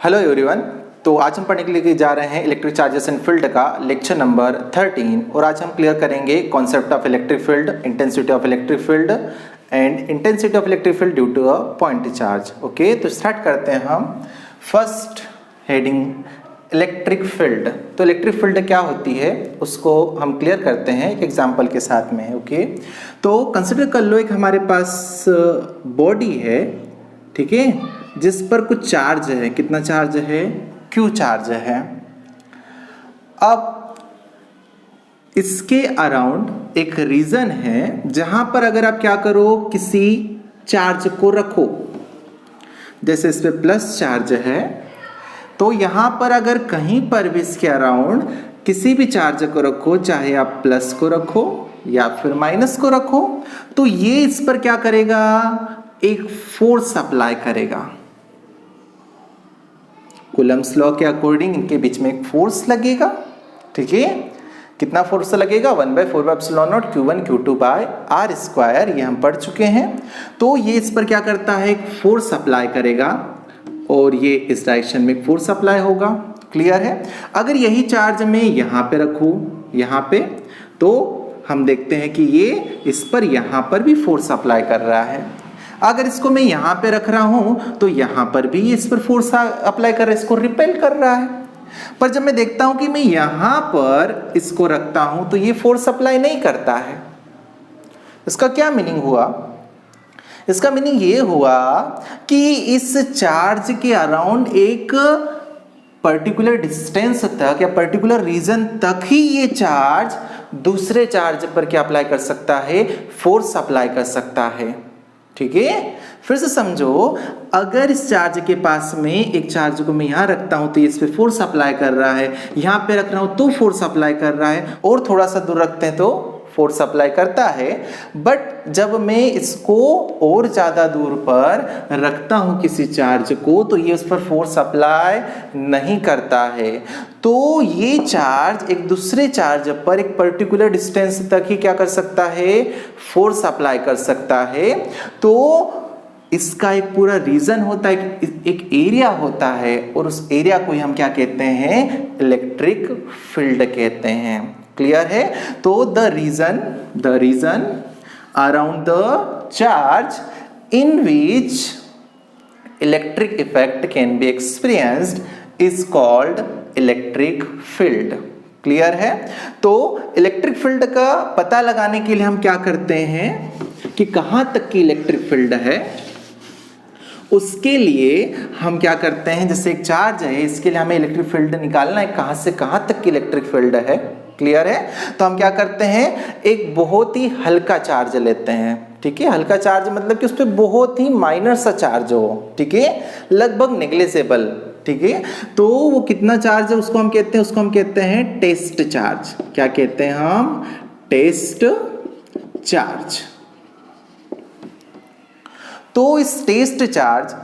Hello everyone. तो आज हम पढ़ने के लिए जा रहे हैं इलेक्ट्रिक चार्जेस एंड फील्ड का लेक्चर नंबर 13 और आज हम क्लियर करेंगे concept of electric field, intensity of electric field and intensity of electric field due to a point charge. Okay, तो स्टार्ट करते हैं हम। First heading electric field. तो इलेक्ट्रिक फील्ड क्या होती है उसको हम क्लियर करते हैं एक एग्जांपल के साथ में। ओके, तो कंसिडर कर लो एक हमारे पास बॉडी है, ठीक है, जिस पर कुछ चार्ज है। कितना चार्ज है? Q चार्ज है। अब इसके अराउंड एक रीजन है जहां पर अगर आप क्या करो, किसी चार्ज को रखो, जैसे इस पे प्लस चार्ज है, तो यहां पर अगर कहीं पर भी इसके अराउंड किसी भी चार्ज को रखो, चाहे आप प्लस को रखो या फिर माइनस को रखो, तो ये इस पर क्या करेगा? एक फोर्स अप्लाई करेगा। कूलम्स लॉ के अकॉर्डिंग इनके बीच में एक फोर्स लगेगा, ठीक है। कितना फोर्स लगेगा? 1/4/ε0 Q1 Q2 by R square, ये हम पढ़ चुके हैं। तो ये इस पर क्या करता है? एक फोर्स अप्लाई करेगा और ये इस डायरेक्शन में फोर्स अप्लाई होगा। क्लियर है? अगर यही चार्ज मैं यहाँ पे रखूँ, यहाँ पे, तो हम देखते हैं कि ये इस पर यहाँ पर भी फोर्स अप्लाई कर रहा है। अगर इसको मैं यहाँ पे रख रहा हूँ तो यहाँ पर भी इस पर फोर्स अप्लाई कर रहा है, इसको रिपेल कर रहा है। पर जब मैं देखता हूँ कि मैं यहाँ पर इसको रखता हूँ तो ये फोर्स अप्लाई नहीं करता है। इसका क्या मीनिंग हुआ? इसका मीनिंग ये हुआ कि इस चार्ज के अराउंड एक पर्टिकुलर डिस्टेंस तक या पर्टिकुलर रीजन तक ही ये चार्ज दूसरे चार्ज पर क्या अप्लाई कर सकता है? फोर्स अप्लाई कर सकता है। ठीक है, फिर से समझो, अगर इस चार्ज के पास में एक चार्ज को मैं यहां रखता हूं तो इस पे फोर्स अप्लाई कर रहा है, यहां पे रख रहा हूं तो फोर्स अप्लाई कर रहा है, और थोड़ा सा दूर रखते हैं तो फोर्स अप्लाई करता है। बट जब मैं इसको और ज्यादा दूर पर रखता हूं किसी चार्ज को, तो ये उस पर फोर्स अप्लाई नहीं करता है। तो ये चार्ज एक दूसरे चार्ज पर एक पर्टिकुलर डिस्टेंस तक ही क्या कर सकता है? फोर्स अप्लाई कर सकता है। तो इसका एक पूरा रीजन होता है, एक एरिया होता है, और उस एरिया को हम क्या कहते हैं? इलेक्ट्रिक फील्ड कहते हैं। क्लियर है? तो the region around the charge in which electric effect can be experienced is called electric field. Clear है? तो इलेक्ट्रिक फील्ड का पता लगाने के लिए हम क्या करते हैं कि कहां तक की इलेक्ट्रिक फील्ड है, उसके लिए हम क्या करते हैं, जैसे एक चार्ज है, इसके लिए हमें इलेक्ट्रिक फील्ड निकालना है, कहां से कहां तक की इलेक्ट्रिक फील्ड है। क्लियर है? तो हम क्या करते हैं, एक बहुत ही हल्का चार्ज लेते हैं। ठीक है, हल्का चार्ज मतलब कि उस पर बहुत ही माइनर सा चार्ज हो, ठीक है, लगभग नेग्लिजिबल। ठीक है, तो वो कितना चार्ज है उसको हम कहते हैं टेस्ट चार्ज। क्या कहते हैं हम? Test charge. तो इस टेस्ट चार्ज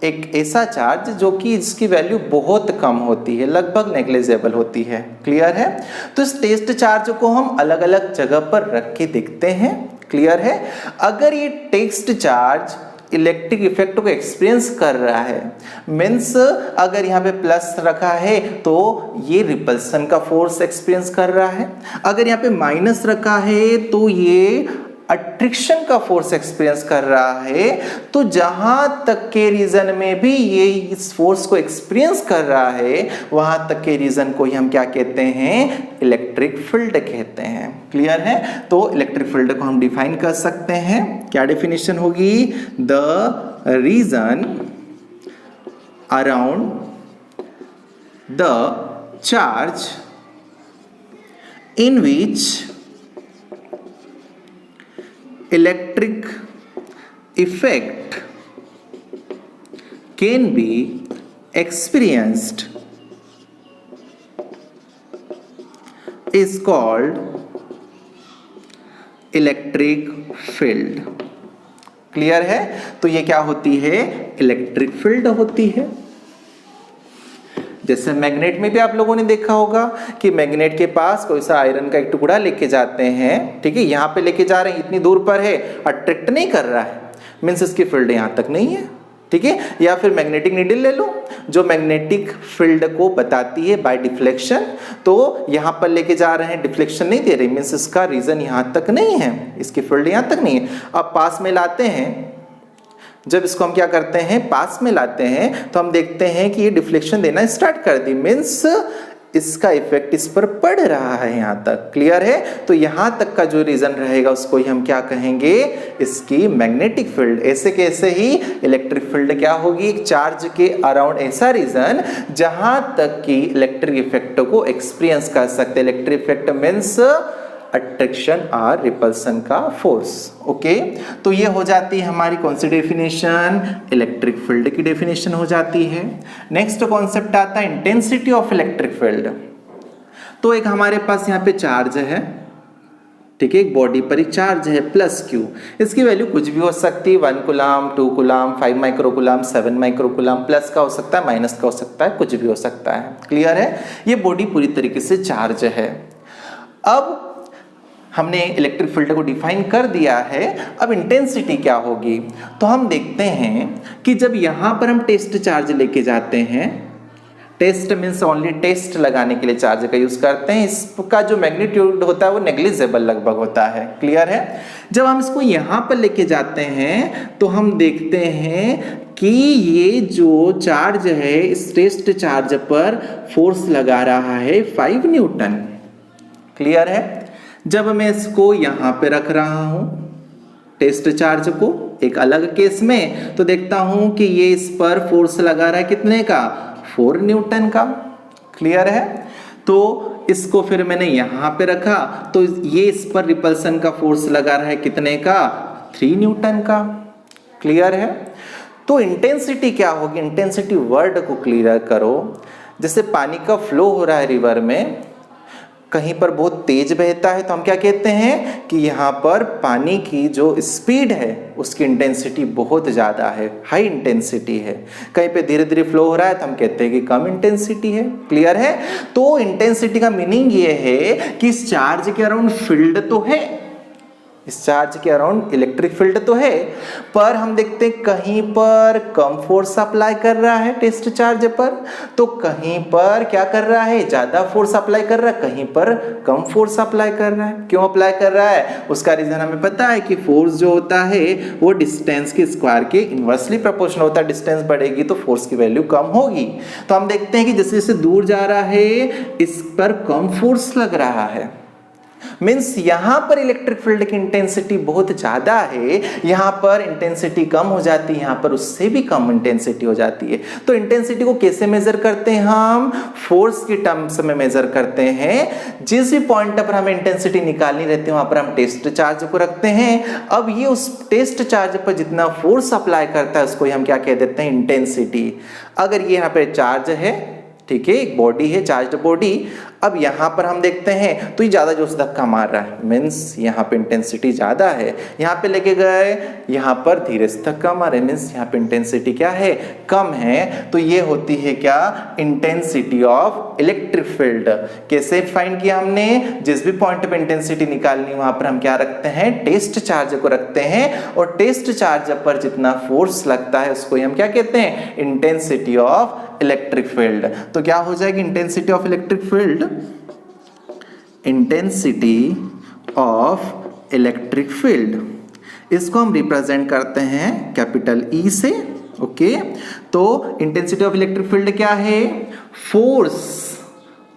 एक ऐसा चार्ज जो कि इसकी वैल्यू बहुत कम होती है, लगभग नेग्लिजिबल होती है। क्लियर है? तो इस टेस्ट चार्ज को हम अलग अलग जगह पर रख के देखते हैं। क्लियर है? अगर ये टेस्ट चार्ज इलेक्ट्रिक इफेक्ट को एक्सपीरियंस कर रहा है, मीन्स अगर यहाँ पे प्लस रखा है तो ये रिपल्सन का फोर्स एक्सपीरियंस कर रहा है, अगर यहाँ पे माइनस रखा है तो ये अट्रैक्शन का फोर्स एक्सपीरियंस कर रहा है। तो जहां तक के रीजन में भी ये इस फोर्स को एक्सपीरियंस कर रहा है, वहां तक के रीजन को ही हम क्या कहते हैं? इलेक्ट्रिक फील्ड कहते हैं। क्लियर है? तो इलेक्ट्रिक फील्ड को हम डिफाइन कर सकते हैं। क्या डिफिनेशन होगी? The region around the charge in which electric effect can be experienced is called electric field. Clear है? तो ये क्या होती है? इलेक्ट्रिक फील्ड होती है। जैसे मैग्नेट में भी आप लोगों ने देखा होगा कि मैग्नेट के पास कोई सा आयरन का एक टुकड़ा लेके जाते हैं, ठीक है, यहाँ पे लेके जा रहे हैं, इतनी दूर पर है, अट्रैक्ट नहीं कर रहा है, मीन्स इसकी फील्ड यहाँ तक नहीं है। ठीक है, या फिर मैग्नेटिक नीडल ले लो जो मैग्नेटिक फील्ड को बताती है बाय डिफ्लेक्शन। तो यहां पर लेके जा रहे हैं, डिफ्लेक्शन नहीं दे रही, मींस इसका रीजन यहां तक नहीं है, इसकी फील्ड यहां तक नहीं है। अब पास में लाते हैं, जब इसको हम क्या करते हैं, पास में लाते हैं, तो हम देखते हैं कि ये डिफ्लेक्शन देना स्टार्ट कर दी, मींस इसका इफेक्ट इस पर पड़ रहा है यहां तक। क्लियर है? तो यहां तक का जो रीजन रहेगा उसको ही हम क्या कहेंगे, इसकी मैग्नेटिक फील्ड। ऐसे कैसे ही इलेक्ट्रिक फील्ड क्या होगी, एक चार्ज के अराउंड ऐसा रीजन जहां तक कि इलेक्ट्रिक इफेक्ट को एक्सपीरियंस कर सकते। इलेक्ट्रिक इफेक्ट मींस अट्रैक्शन और रिपल्सन का फोर्स। ओके, तो ये हो जाती है हमारी कौन सी डेफिनेशन, इलेक्ट्रिक फील्ड की डेफिनेशन हो जाती है। नेक्स्ट कॉन्सेप्ट आता है इंटेंसिटी ऑफ इलेक्ट्रिक फील्ड। तो एक हमारे पास यहाँ पे चार्ज है, ठीक है, एक बॉडी पर एक चार्ज है प्लस क्यू, इसकी वैल्यू कुछ भी हो सकती है, 1 coulomb, 2 coulomb, 5 microcoulomb, 7 microcoulomb, plus का हो सकता है, माइनस का हो सकता है, कुछ भी हो सकता है। क्लियर है? ये बॉडी पूरी तरीके से चार्ज है। अब हमने इलेक्ट्रिक फील्ड को डिफाइन कर दिया है, अब इंटेंसिटी क्या होगी, तो हम देखते हैं कि जब यहां पर हम टेस्ट चार्ज लेके जाते हैं, टेस्ट मीन्स ओनली टेस्ट लगाने के लिए चार्ज का यूज करते हैं, इसका जो मैग्नीट्यूड होता है वो नेग्लिजिबल लगभग होता है। क्लियर है? जब हम इसको यहां पर लेके जाते हैं तो हम देखते हैं कि ये जो चार्ज है, इस टेस्ट चार्ज पर फोर्स लगा रहा है 5 न्यूटन। क्लियर है? जब मैं इसको यहां पे रख रहा हूं टेस्ट चार्ज को एक अलग केस में, तो देखता हूं कि ये इस पर फोर्स लगा रहा है कितने का, 4 न्यूटन का। क्लियर है? तो इसको फिर मैंने यहां पे रखा तो ये इस पर रिपल्सन का फोर्स लगा रहा है कितने का, 3 न्यूटन का। क्लियर है? तो इंटेंसिटी क्या होगी, इंटेंसिटी वर्ड को क्लियर करो। जैसे पानी का फ्लो हो रहा है रिवर में, कहीं पर बहुत तेज बहता है तो हम क्या कहते हैं कि यहाँ पर पानी की जो स्पीड है उसकी इंटेंसिटी बहुत ज़्यादा है, हाई इंटेंसिटी है। कहीं पे धीरे धीरे फ्लो हो रहा है तो हम कहते हैं कि कम इंटेंसिटी है। क्लियर है? तो इंटेंसिटी का मीनिंग ये है कि इस चार्ज के अराउंड फील्ड तो है, इस चार्ज के अराउंड इलेक्ट्रिक फील्ड तो है, पर हम देखते हैं कहीं पर कम फोर्स अप्लाई कर रहा है टेस्ट चार्ज पर, तो कहीं पर क्या कर रहा है, ज्यादा फोर्स अप्लाई कर रहा है, कहीं पर कम फोर्स अप्लाई कर रहा है। क्यों अप्लाई कर रहा है, उसका रीजन हमें पता है कि फोर्स जो होता है वो डिस्टेंस के स्क्वायर के इनवर्सली प्रोपोर्शनल होता है। डिस्टेंस बढ़ेगी तो फोर्स की वैल्यू कम होगी। तो हम देखते हैं कि जैसे जैसे दूर जा रहा है इस पर कम फोर्स लग रहा है, मीन्स यहां पर इलेक्ट्रिक फील्ड की इंटेंसिटी बहुत ज्यादा है, यहां पर इंटेंसिटी कम हो जाती है, यहां पर उससे भी कम इंटेंसिटी हो जाती है। तो इंटेंसिटी को कैसे मेजर करते हैं, हम फोर्स के टर्म्स में मेजर करते हैं। जिस भी पॉइंट पर हमें इंटेंसिटी निकालनी रहती है वहां पर हम टेस्ट चार्ज को रखते हैं। अब ये उस टेस्ट चार्ज पर जितना फोर्स अप्लाई करता है उसको हम क्या कह देते हैं, इंटेंसिटी। अगर ये यहाँ पे चार्ज है, ठीक है, एक बॉडी है, चार्ज्ड बॉडी, अब यहां पर हम देखते हैं तो ये ज्यादा जोर से धक्का मार रहा है, मीन्स यहां पे इंटेंसिटी ज्यादा है। यहां पे लेके गए, यहां पर धीरे से धक्का मारे, मीन्स यहां पे इंटेंसिटी क्या है, कम है। तो ये होती है क्या, इंटेंसिटी ऑफ इलेक्ट्रिक फील्ड। कैसे फाइंड किया हमने, जिस भी पॉइंट पे इंटेंसिटी निकालनी वहां पर हम क्या रखते हैं, टेस्ट चार्ज को रखते हैं, और टेस्ट चार्ज पर जितना फोर्स लगता है उसको हम क्या कहते हैं, इंटेंसिटी ऑफ इलेक्ट्रिक फील्ड। तो क्या हो जाएगी intensity of electric field, intensity of electric field, इसको हम रिप्रेजेंट करते हैं कैपिटल ई से। ओके, तो इंटेंसिटी ऑफ इलेक्ट्रिक फील्ड क्या है, force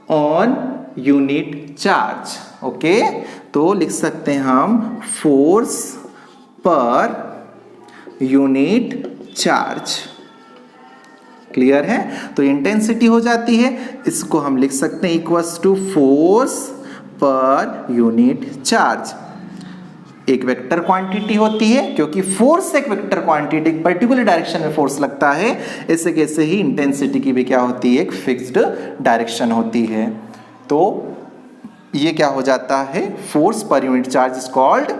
on unit charge. Okay, तो लिख सकते हैं हम फोर्स पर यूनिट चार्ज। क्लियर है? तो इंटेंसिटी हो जाती है, इसको हम लिख सकते हैं इक्वल्स टू फोर्स पर यूनिट चार्ज। एक वेक्टर क्वांटिटी होती है, क्योंकि फोर्स एक वेक्टर क्वांटिटी, एक पर्टिकुलर डायरेक्शन में फोर्स लगता है, ऐसे कैसे ही इंटेंसिटी की भी क्या होती है, एक फिक्स्ड डायरेक्शन होती है। तो ये क्या हो जाता है, फोर्स पर unit charge is called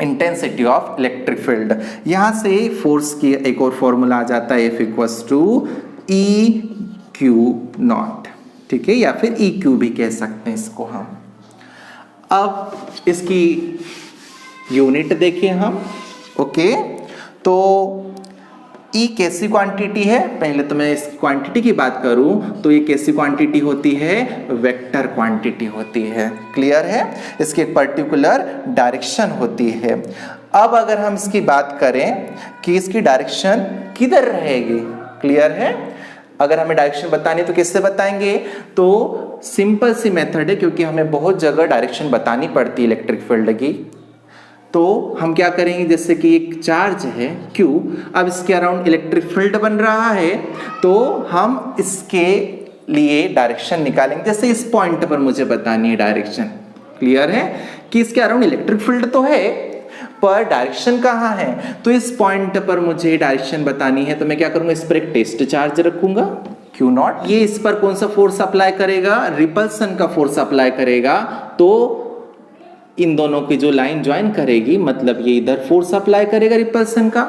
intensity of electric field. यहां से फोर्स की एक और फॉर्मूला आ जाता है, F equals to E q naught, ठीक है, या फिर ई क्यू भी कह सकते हैं इसको हम। अब इसकी यूनिट देखिए हम। ओके, तो ई कैसी क्वांटिटी है, पहले तो मैं इस क्वांटिटी की बात करूं तो ये कैसी क्वांटिटी होती है, वेक्टर क्वांटिटी होती है। क्लियर है, इसकी एक पर्टिकुलर डायरेक्शन होती है। अब अगर हम इसकी बात करें कि इसकी डायरेक्शन किधर रहेगी, क्लियर है, अगर हमें डायरेक्शन बतानी तो किससे बताएंगे, तो सिंपल सी मेथड है, क्योंकि हमें बहुत जगह डायरेक्शन बतानी पड़ती है इलेक्ट्रिक फील्ड की। तो हम क्या करेंगे, जैसे कि एक चार्ज है Q, अब इसके अराउंड इलेक्ट्रिक फील्ड बन रहा है, तो हम इसके लिए डायरेक्शन निकालेंगे। जैसे इस पॉइंट पर मुझे बतानी है डायरेक्शन, क्लियर है कि इसके अराउंड इलेक्ट्रिक फील्ड तो है पर डायरेक्शन कहाँ है, तो इस पॉइंट पर मुझे डायरेक्शन बतानी है। तो मैं क्या करूंगा, इस पर एक टेस्ट चार्ज रखूंगा Q0, ये इस पर कौन सा फोर्स अप्लाई करेगा, रिपल्सन का फोर्स अप्लाई करेगा। तो इन दोनों की जो लाइन ज्वाइन करेगी, मतलब ये इधर फोर्स अप्लाई करेगा रिपल्सन का,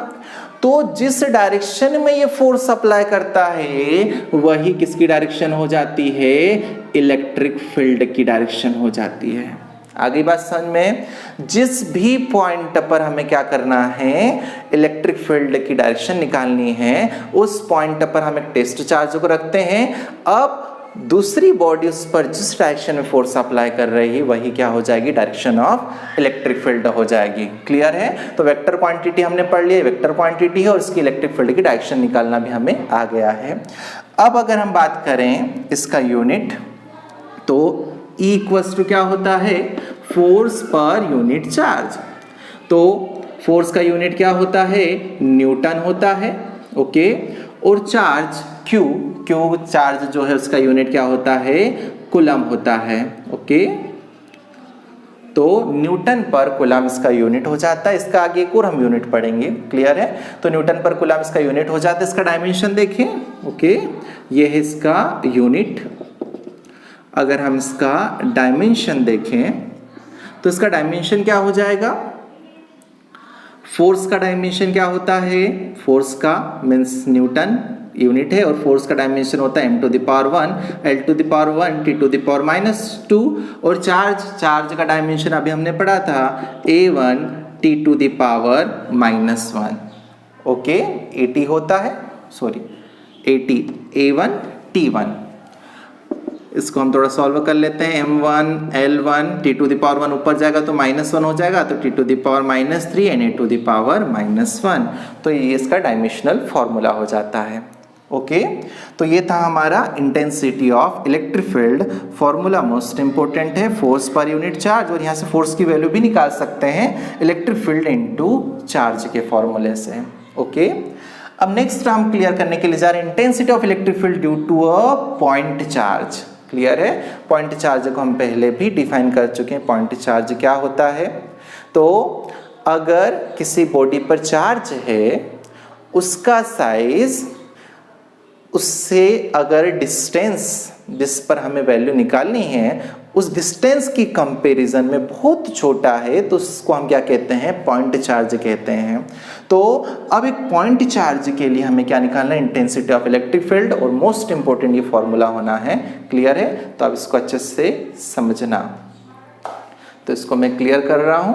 तो जिस डायरेक्शन में ये फोर्स अप्लाई करता है वही किसकी डायरेक्शन हो जाती है, इलेक्ट्रिक फील्ड की डायरेक्शन हो जाती है। आगे बात समझ में, जिस भी पॉइंट पर हमें क्या करना है, इलेक्ट्रिक फील्ड की डायरेक्शन निकालनी है, उस पॉइंट पर हम एक टेस्ट चार्ज को रखते हैं। अब दूसरी बॉडी उस पर जिस डायरेक्शन में फोर्स अप्लाई कर रही है वही क्या हो जाएगी, डायरेक्शन ऑफ इलेक्ट्रिक फील्ड हो जाएगी। क्लियर है, तो वेक्टर क्वांटिटी हमने पढ़ लिया, वेक्टर क्वांटिटी है और उसकी इलेक्ट्रिक फील्ड की डायरेक्शन निकालना भी हमें आ गया है। अब अगर हम बात करें इसका यूनिट, तो E इक्वल्स टू क्या होता है, फोर्स पर यूनिट चार्ज। तो फोर्स का यूनिट क्या होता है, न्यूटन होता है, ओके, और चार्ज क्यू चार्ज जो है उसका यूनिट क्या होता है, कूलम होता है, ओके। तो न्यूटन पर कूलम इसका यूनिट हो जाता है। इसका आगे एक और हम यूनिट पढ़ेंगे, क्लियर है। तो न्यूटन पर कूलम इसका यूनिट हो जाता है। इसका डायमेंशन देखें, ओके, ये है इसका यूनिट। अगर हम इसका डायमेंशन देखें तो इसका डायमेंशन क्या हो जाएगा, फोर्स का डायमेंशन क्या होता है, फोर्स का मीन्स न्यूटन यूनिट है और फोर्स का डायमेंशन होता है m⁻1 L⁻1 T⁻², और चार्ज का डायमेंशन अभी हमने पढ़ा था A1 T⁻⁻1, ओके, AT होता है, सॉरी AT A1 T1। इसको हम थोड़ा सॉल्व कर लेते हैं। m1 L1 T⁻1 ऊपर जाएगा तो -1 हो जाएगा, तो T⁻³ एंड A⁻⁻1, तो ये इसका डायमेंशनल फॉर्मूला हो जाता है, ओके। तो ये था हमारा intensity of electric field. Formula most important है, फोर्स पर यूनिट चार्ज, और यहाँ से फोर्स की वैल्यू भी निकाल सकते हैं इलेक्ट्रिक फील्ड इनटू चार्ज के फॉर्मूले से, ओके। अब नेक्स्ट हम क्लियर करने के लिए जा रहे हैं intensity of electric field due to a point charge. Clear है, पॉइंट चार्ज को हम पहले भी डिफाइन कर चुके हैं। पॉइंट चार्ज क्या होता है, तो अगर किसी बॉडी पर चार्ज है, उसका साइज उससे अगर डिस्टेंस जिस पर हमें वैल्यू निकालनी है उस डिस्टेंस की कंपैरिजन में बहुत छोटा है, तो उसको हम क्या कहते हैं, पॉइंट चार्ज कहते हैं। तो अब एक पॉइंट चार्ज के लिए हमें क्या निकालना है, इंटेंसिटी ऑफ इलेक्ट्रिक फील्ड, और मोस्ट इंपोर्टेंट ये फॉर्मूला होना है। क्लियर है, तो अब इसको अच्छे से समझना। तो इसको मैं क्लियर कर रहा हूं।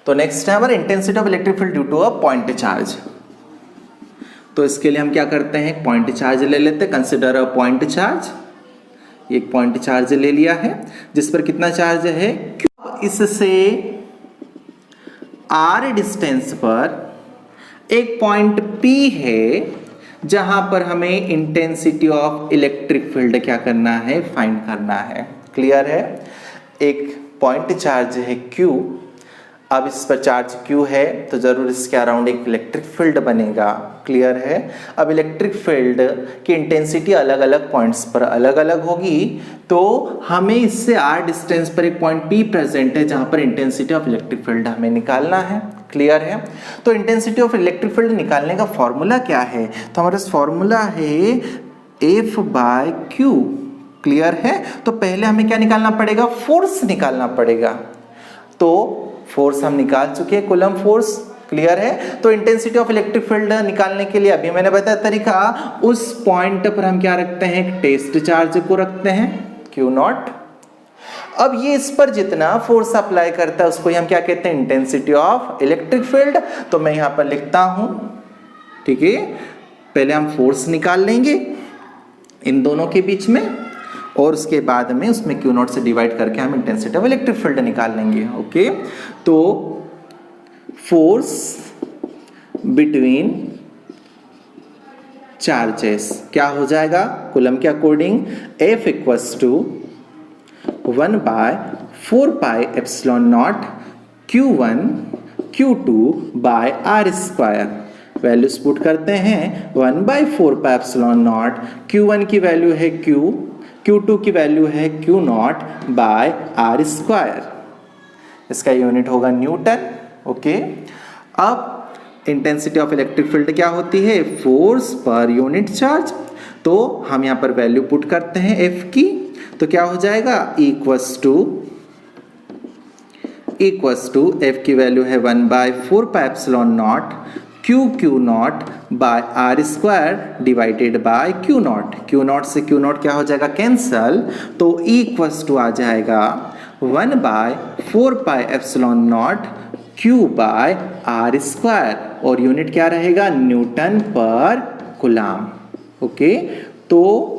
तो नेक्स्ट है हमारा intensity of electric field due to a point charge. तो इसके लिए हम क्या करते हैं, पॉइंट चार्ज ले लेते हैं। कंसिडर अ पॉइंट चार्ज, एक पॉइंट चार्ज ले लिया है जिस पर कितना चार्ज है, इससे r डिस्टेंस पर एक पॉइंट P है जहां पर हमें इंटेंसिटी ऑफ इलेक्ट्रिक फील्ड क्या करना है, फाइंड करना है। क्लियर है, एक पॉइंट चार्ज है Q, अब इस पर चार्ज Q है तो जरूर इसके अराउंड एक इलेक्ट्रिक फील्ड बनेगा। क्लियर है, अब इलेक्ट्रिक फील्ड की इंटेंसिटी अलग अलग पॉइंट्स पर अलग अलग होगी, तो हमें इससे r डिस्टेंस पर एक पॉइंट P प्रेजेंट है जहां पर इंटेंसिटी ऑफ इलेक्ट्रिक फील्ड हमें निकालना है। क्लियर है, तो इंटेंसिटी ऑफ इलेक्ट्रिक फील्ड निकालने का फॉर्मूला क्या है, तो हमारे फॉर्मूला है F/Q। क्लियर है, तो पहले हमें क्या निकालना पड़ेगा, फोर्स निकालना पड़ेगा। तो फोर्स हम निकाल चुके हैं, कूलम फोर्स, क्लियर है। तो इंटेंसिटी ऑफ इलेक्ट्रिक फील्ड निकालने के लिए अभी मैंने बताया तरीका, उस पॉइंट पर हम क्या रखते हैं, एक टेस्ट चार्ज को रखते हैं क्यू नॉट। अब ये इस पर जितना फोर्स अप्लाई करता है उसको हम क्या कहते हैं, इंटेंसिटी ऑफ इलेक्ट्रिक फील्ड। तो मैं यहां पर लिखता हूं, ठीक है, पहले हम फोर्स निकाल लेंगे इन दोनों के बीच में और उसके बाद में उसमें क्यू नॉट से डिवाइड करके हम इंटेंसिटी ऑफ इलेक्ट्रिक फील्ड निकाल लेंगे। ओके, तो फोर्स बिटवीन चार्जेस क्या हो जाएगा, कूलम के according F equals to 1/4πε0 Q1 Q2 by R square. Values put करते हैं, 1/4πε0, Q1 की वैल्यू है Q, Q2 की वैल्यू है Q0 बाय R स्क्वायर। इसका यूनिट होगा न्यूटन। ओके, अब इंटेंसिटी ऑफ इलेक्ट्रिक फील्ड क्या होती है, फोर्स पर यूनिट चार्ज। तो हम यहां पर वैल्यू पुट करते हैं F की, तो क्या हो जाएगा, इक्वल्स टू F की वैल्यू है 1/4πε0 Q0 by R square divided by Q0। Q0 से Q0 क्या हो जाएगा, कैंसल, तो इक्वल्स टू आ जाएगा 1/4πε0 Q बाय R स्क्वायर और यूनिट क्या रहेगा, न्यूटन पर कूलम। ओके, तो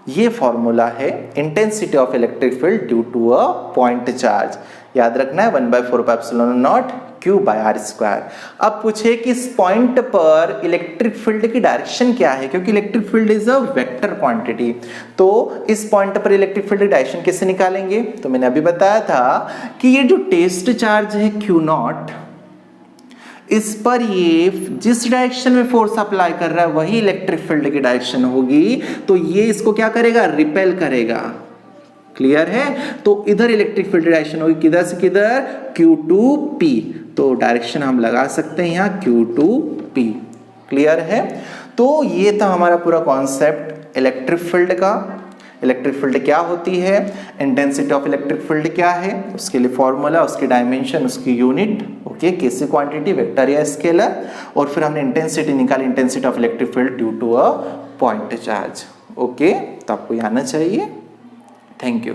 ये फॉर्मूला है intensity of electric field due to a point charge. याद रखना है 1/4πε0 Q बाय R स्क्वायर। अब पूछे कि इस पॉइंट पर इलेक्ट्रिक फील्ड की डायरेक्शन क्या है, क्योंकि electric field is a vector quantity. तो इस पॉइंट पर इलेक्ट्रिक फील्ड की डायरेक्शन कैसे निकालेंगे, तो मैंने अभी बताया था कि ये जो टेस्ट चार्ज है Q0, इस पर ये जिस डायरेक्शन में फोर्स अप्लाई कर रहा है वही इलेक्ट्रिक फील्ड की डायरेक्शन होगी, तो ये इसको क्या करेगा, रिपेल करेगा। क्लियर है, तो इधर इलेक्ट्रिक फील्ड डायरेक्शन होगी, किधर से किधर, Q2P। तो डायरेक्शन हम लगा सकते हैं यहाँ Q2P। क्लियर है, तो ये था हमारा पूरा कॉन्सेप्ट इलेक्ट्रिक फील्ड का। इलेक्ट्रिक फील्ड क्या होती है, इंटेंसिटी ऑफ इलेक्ट्रिक फील्ड क्या है, उसके लिए फॉर्मूला, उसकी डायमेंशन, उसकी यूनिट, ओके, कैसी क्वांटिटी, वेक्टर या स्केलर, और फिर हमने इंटेंसिटी निकाली, intensity of electric field due to a point charge. Okay, तो आपको ये आना चाहिए। Thank you.